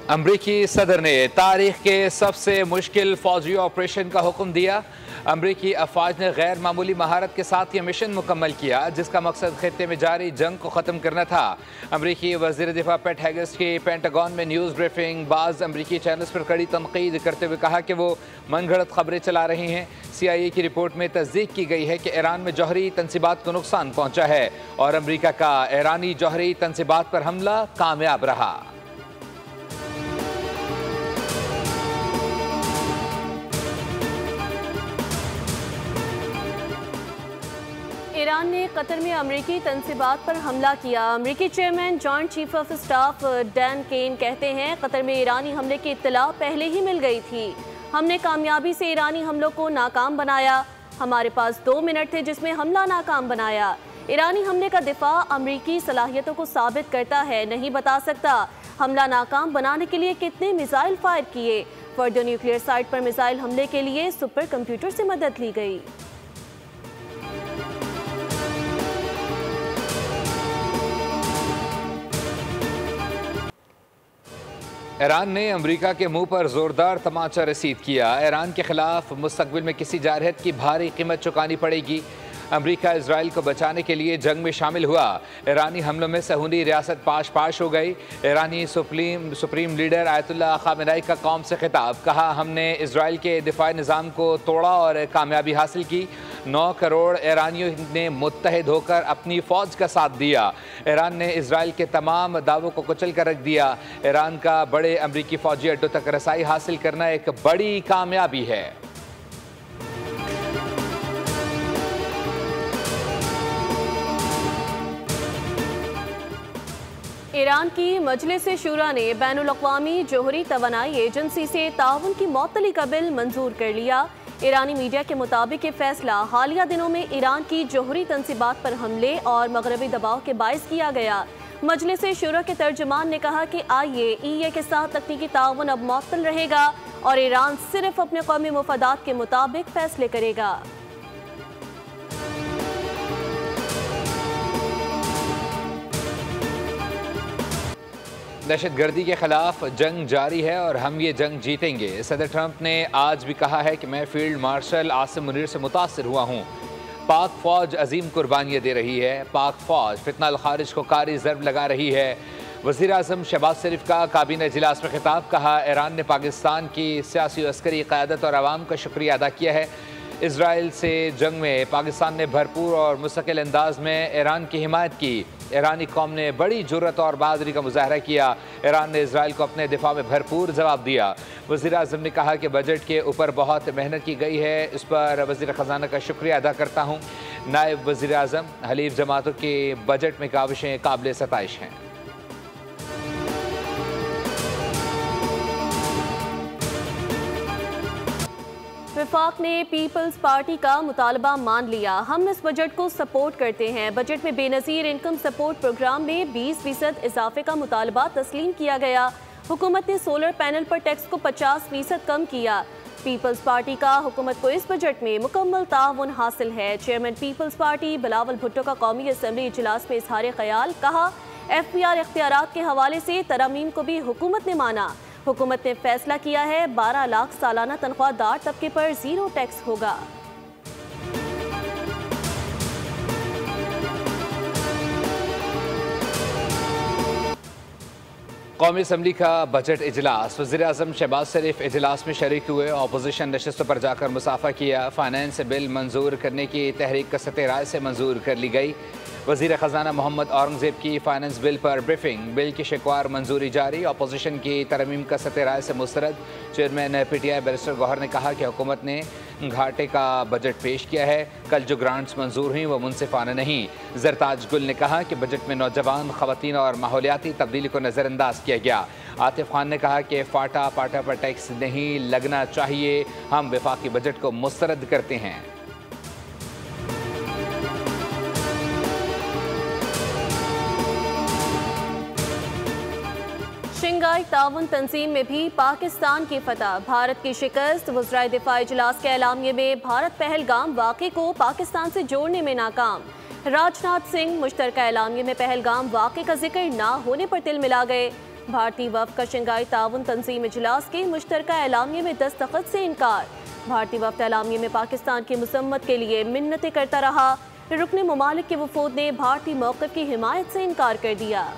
अमरीकी सदर ने तारीख के सबसे मुश्किल फौजी ऑपरेशन का हुक्म दिया। अमरीकी अफवाज ने गैर मामूली महारत के साथ ये मिशन मुकम्मल किया जिसका मकसद खित्ते में जारी जंग को ख़त्म करना था। अमरीकी वज़ीर दिफा पेट हेगेस की पेंटागन में न्यूज़ ब्रीफिंग। बाज़ अमरीकी चैनल्स पर कड़ी तनकीद करते हुए कहा कि वो मनगढ़ंत खबरें चला रही हैं। CIA की रिपोर्ट में तस्दीक की गई है कि ईरान में जौहरी तनसीबात को नुकसान पहुँचा है और अमरीका का ईरानी जौहरी तनसीबात पर हमला कामयाब रहा। ईरान ने कतर में अमरीकी तनसीबात पर हमला किया। अमरीकी chairman joint chief of staff Dan Caine कहते हैं कतर में ईरानी हमले की इत्तला पहले ही मिल गई थी। हमने कामयाबी से ईरानी हमलों को नाकाम बनाया। हमारे पास 2 मिनट थे जिसमें हमला नाकाम बनाया। ईरानी हमले का दिफा अमरीकी सलाहियतों को साबित करता है, नहीं बता सकता। हमला नाकाम बनाने के लिए कितने मिसाइल फायर किए। फर्दो न्यूक्लियर साइट पर मिसाइल हमले के लिए सुपर कंप्यूटर से मदद ली गई। ईरान ने अमेरिका के मुंह पर जोरदार तमाचा रसीद किया। ईरान के खिलाफ मुस्तकबिल में किसी जारहत की भारी कीमत चुकानी पड़ेगी। अमेरिका इजराइल को बचाने के लिए जंग में शामिल हुआ। ईरानी हमलों में सहूनी रियासत पाश हो गई। ईरानी सुप्रीम लीडर आयतुल्लाह खामेनेई का कौम से खिताब। कहा हमने इजराइल के दिफाई निज़ाम को तोड़ा और कामयाबी हासिल की। 9 करोड़ ईरानियों ने मुत्तहिद होकर अपनी फ़ौज का साथ दिया। ईरान ने इजराइल के तमाम दावों को कुचल कर रख दिया। ईरान का बड़े अमरीकी फ़ौजी अड्डों तक रसाई हासिल करना एक बड़ी कामयाबी है। ईरान की मजलिस शूरा ने बैनुल अक़वामी जोहरी तवानाई एजेंसी से ताउन की मअतली का बिल मंजूर कर लिया। ईरानी मीडिया के मुताबिक ये फैसला हालिया दिनों में ईरान की जोहरी तनसीबात पर हमले और मगरबी दबाव के बायस किया गया। मजलिस शूरा के तर्जुमान ने कहा कि IAEA के साथ तकनीकी ताउन अब मुअत्तल रहेगा और ईरान सिर्फ अपने कौमी मुफादात के मुताबिक फैसले करेगा। दहशतगर्दी के खिलाफ जंग जारी है और हम ये जंग जीतेंगे। सदर ट्रंप ने आज भी कहा है कि मैं फील्ड मार्शल आसिम मुनीर से मुतासिर हुआ हूँ। पाक फ़ौज अजीम कुर्बानियाँ दे रही है। पाक फ़ौज फितना अल खारिज को कारी ज़र्ब लगा रही है। वज़ीर आज़म शहबाज शरीफ का काबीना इजलास में खिताब। कहा ईरान ने पाकिस्तान की सियासी और अस्करी क़यादत और आवाम का शुक्रिया अदा किया है। इसराइल से जंग में पाकिस्तान ने भरपूर और मुस्तकिल अंदाज में ईरान की हिमायत की। ईरानी कौम ने बड़ी जुर्रत और बहादुरी का मुजाहरा किया। ईरान ने इसराइल को अपने दिफा में भरपूर जवाब दिया। वज़ीर आज़म ने कहा कि बजट के ऊपर बहुत मेहनत की गई है, इस पर वज़ीर ख़जाना का शुक्रिया अदा करता हूँ। नायब वज़ीर आज़म हलीफ जमातों के बजट में काविशें काबिल सताइश हैं। वफाक ने पीपल्स पार्टी का मुतालबा मान लिया। हम इस बजट को सपोर्ट करते हैं। बजट में बेनज़ीर इनकम सपोर्ट प्रोग्राम में 20% इजाफे का मुतालबा तस्लीम किया गया। हुकूमत ने सोलर पैनल पर टैक्स को 50% कम किया। पीपल्स पार्टी का हुकूमत को इस बजट में मुकम्मल ताउन हासिल है। चेयरमैन पीपल्स पार्टी बिलावल भुट्टो का कौमी असम्बली इजलास में इजहार ख्याल। कहा FPR इख्तियारात के हवाले से तरमीम को भी हुकूमत ने माना। हुकूमत ने फैसला किया है 12 लाख सालाना तनख्वाहदार तबके पर 0 टैक्स होगा। कौमी असम्बली का बजट इजलास। वज़ीर आज़म शहबाज शरीफ इजलास में शरीक हुए। अपोजिशन नशस्तों पर जाकर मुसाफा किया। फाइनेंस बिल मंजूर करने की तहरीक कसरत राय से मंजूर कर ली गई। वज़ीर ख़जाना मोहम्मद औरंगज़ेब की फाइनेंस बिल पर ब्रीफिंग। बिल की शिकवार मंजूरी जारी। अपोजिशन की तरमीम कसरत राय से मुस्तरद। चेयरमैन PTI बैरिस्टर गौहर ने कहा कि हुकूमत ने घाटे का बजट पेश किया है। कल जो ग्रांट्स मंजूर हुई वो मुनसिफाना नहीं। जरताज गुल ने कहा कि बजट में नौजवान, ख़वातीन और माहौलियाती तब्दीली को नज़रअंदाज किया गया। आतिफ खान ने कहा कि फाटा पर टैक्स नहीं लगना चाहिए। हम वफाकी बजट को मुस्तरद करते हैं। शंघाई ताउन तंजीम में भी पाकिस्तान की फतह। भारत की शिकस्त। वज़राए दिफा इजलास के एलामिये में भारत पहलगाम वाक़े को पाकिस्तान से जोड़ने में नाकाम। राजनाथ सिंह मुश्तरका एलामिये में पहलगाम वाक़े का जिक्र ना होने पर तिल मिला गए। भारतीय वफ़द का शंघाई ताउन तंजीम इजलास के मुश्तरका एलामिये में दस्तखत से इनकार। भारतीय वफ़द एलामिये में पाकिस्तान की मसम्मत के लिए मिन्नतें करता रहा। रुकने ममालिक के वफूद ने भारतीय मौक़िफ़ की हिमायत से इनकार कर दिया।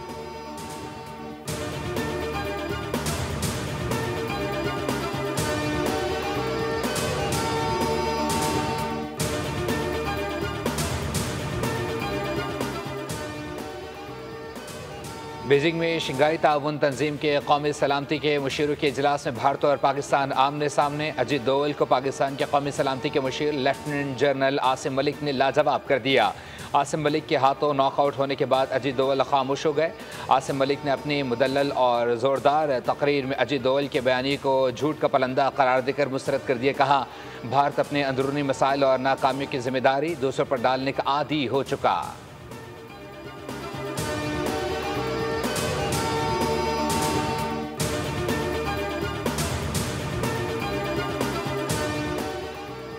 बीजिंग में शंघाई ताउन तंजीम के कौमी सलामती के मुशीरों के इजलास में भारत और पाकिस्तान आमने सामने। अजीत दोवल को पाकिस्तान के कौमी सलामती के मुशीर लेफ्टिनेंट जनरल आसिम मलिक ने लाजवाब कर दिया। आसिम मलिक के हाथों नॉकआउट होने के बाद अजीत दोवल खामोश हो गए। आसिम मलिक ने अपनी मुदल्लल और ज़ोरदार तकरीर में अजीत दोवल के बयानी को झूठ का पलंदा करार देकर मुस्तरद कर दिया। कहा, भारत अपने अंदरूनी मसाइल और नाकामियों की जिम्मेदारी दूसरों पर डालने का आदी हो चुका।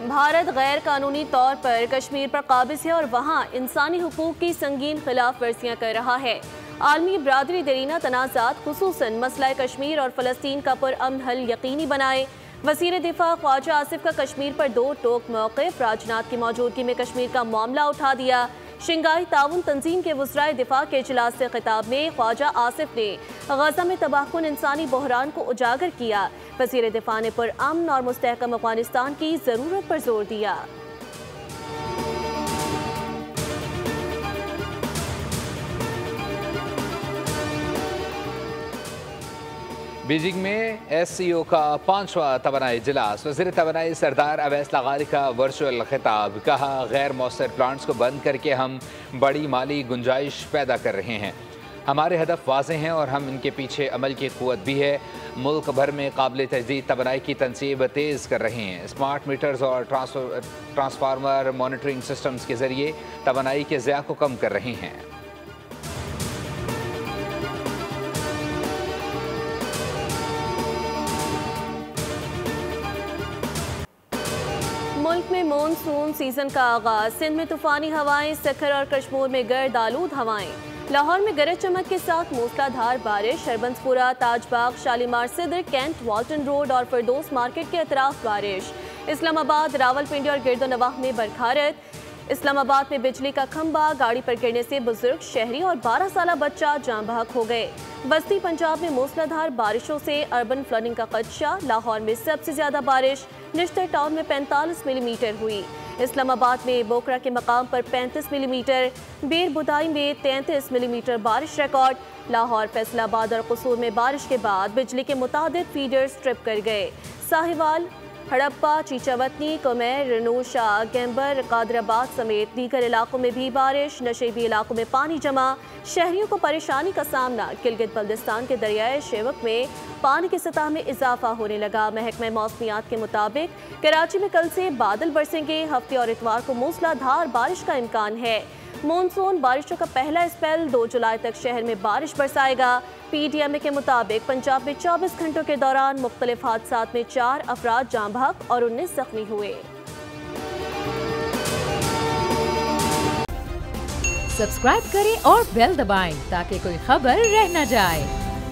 भारत गैर कानूनी तौर पर कश्मीर पर काबिज है और वहाँ इंसानी हुकूक की संगीन खिलाफ वर्जियाँ कर रहा है। आलमी बरादरी दरीना तनाज़ात खुसूसन मसला कश्मीर और फ़लस्तीन का पुरअमन हल यकीनी बनाए। वज़ीर दिफा ख्वाजा आसिफ का कश्मीर पर दो टोक मौक़िफ़। राजनाथ की मौजूदगी में कश्मीर का मामला उठा दिया। शंघाई ताउन तंजीम के वज़राए दिफा के इजलास से खिताब में ख्वाजा आसिफ ने गज़ा में तबाहकुन इंसानी बहरान को उजागर किया। वज़ीर दिफा ने पुरअमन और मुस्तहकम अफ़गानिस्तान की ज़रूरत पर जोर दिया। बीजिंग में SCO का 5वां तवानाई इजलास। वज़ीर तवानाई सरदार अवैस लगारी का वर्चुअल खिताब। कहा, गैर मौसर प्लांट्स को बंद करके हम बड़ी माली गुंजाइश पैदा कर रहे हैं। हमारे हदफ वाज़ेह हैं और हम इनके पीछे अमल की क़ुव्वत भी है। मुल्क भर में काबिल तजदीद तवानाई की तनसीब तेज़ कर रहे हैं। स्मार्ट मीटर्स और ट्रांसफार्मर मॉनिटरिंग सिस्टम्स के ज़रिए तवानाई के ज़िया को कम कर रहे हैं। मुल्क में मानसून सीजन का आगाज। सिंध में तूफानी हवाएं, सखर और कश्मीर में गर्द आलूद हवाएं। लाहौर में गरज चमक के साथ मूसलाधार बारिश। हरबंसपुरा, ताजबाग, शालीमार सिद्र, कैंट, वाल्टन रोड और फिरदौस मार्केट के अतराफ बारिश। इस्लामाबाद, रावलपिंडी और गिरदोनवाह में बरखारत। इस्लामाबाद में बिजली का खंभा गाड़ी पर गिरने से बुजुर्ग, शहरी और 12 साला बच्चा जान बहक हो गए। बस्ती पंजाब में मूसलाधार बारिशों से अर्बन फ्लडिंग का खदशा। लाहौर में सबसे ज्यादा बारिश निश्तर टाउन में 45 मिलीमीटर हुई। इस्लामाबाद में बोकरा के मकाम पर 35 मिलीमीटर, बेर बुदाई में 33 मिलीमीटर बारिश रिकॉर्ड। लाहौर, फैसलाबाद और कसूर में बारिश के बाद बिजली के मुतादिद फीडर्स ट्रिप कर गए। साहिवाल, हड़प्पा, चीचावतनी, कुमैर, रनूशा, गैम्बर, कादराबाद समेत दीगर इलाकों में भी बारिश। नशेबी इलाकों में पानी जमा, शहरियों को परेशानी का सामना। गिलगित बल्दिस्तान के दरियाए शेवक में पानी की सतह में इजाफा होने लगा। महकमा मौसमियात के मुताबिक कराची में कल से बादल बरसेंगे। हफ्ते और इतवार को मूसलाधार बारिश का इम्कान है। मानसून बारिशों का पहला स्पेल 2 जुलाई तक शहर में बारिश बरसाएगा। PDMA के मुताबिक पंजाब में 24 घंटों के दौरान मुख्तलिफ हादसात में 4 अफराद जाँ बहक और 19 जख्मी हुए। सब्सक्राइब करें और बेल दबाएं ताकि कोई खबर रह न जाए।